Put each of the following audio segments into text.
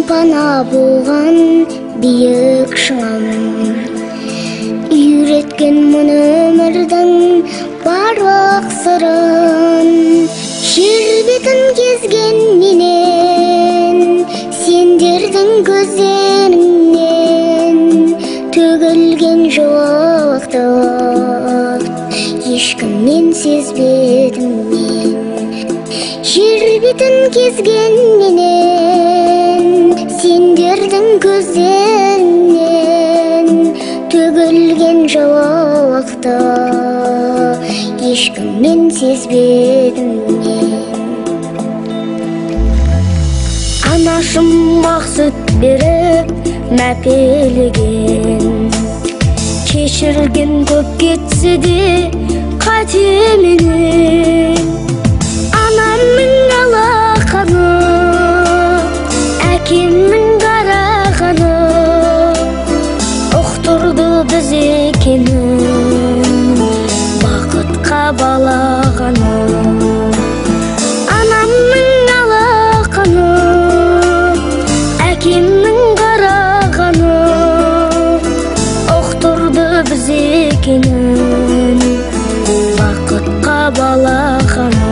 Пана болған биік шыңым, үйреткен мұны өмірдің барлық сырын. Жер бетін кезген менен, сендердің көздеріңнен төгілген жоқтық ешкіммен сезбедім мен. Жер бетін кезген менен, сендердің көздерінен төгілген жоқты ешкіммен сезбедім мен. Анашым ақ сүт беріп мәпелеген, кешірген көп кетсе де қатеменен. Анамның алақаны, әкемнің қарағаны ұқтырды біз екенін, бақытқа балағаны. Анамның алақаны, әкемнің қарағаны ұқтырды біз екенін, бақытқа балағаны.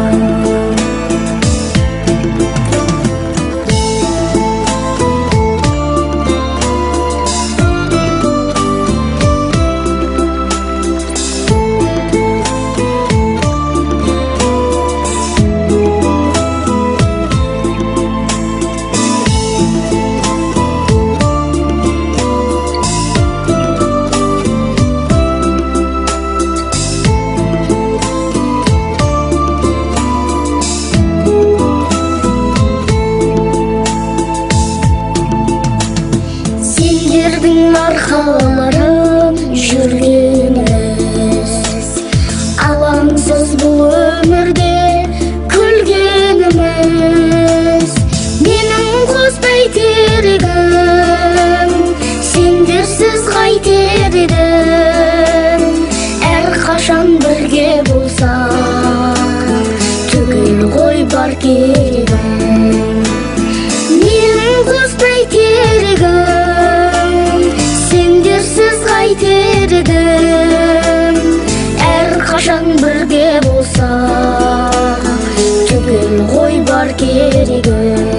Арқаларым жүргеніміз, алаңсыз бұл өмірде күлгеніміз. Менің қостай терегім, сендерсіз қайтер едім. Әрқашан бірге болсақ, түгел ғой бар керегім. Менің қостай терегім, сендерсіз қайтер едім. Әрқашан бірге болсақ, түгел ғой бар керегім.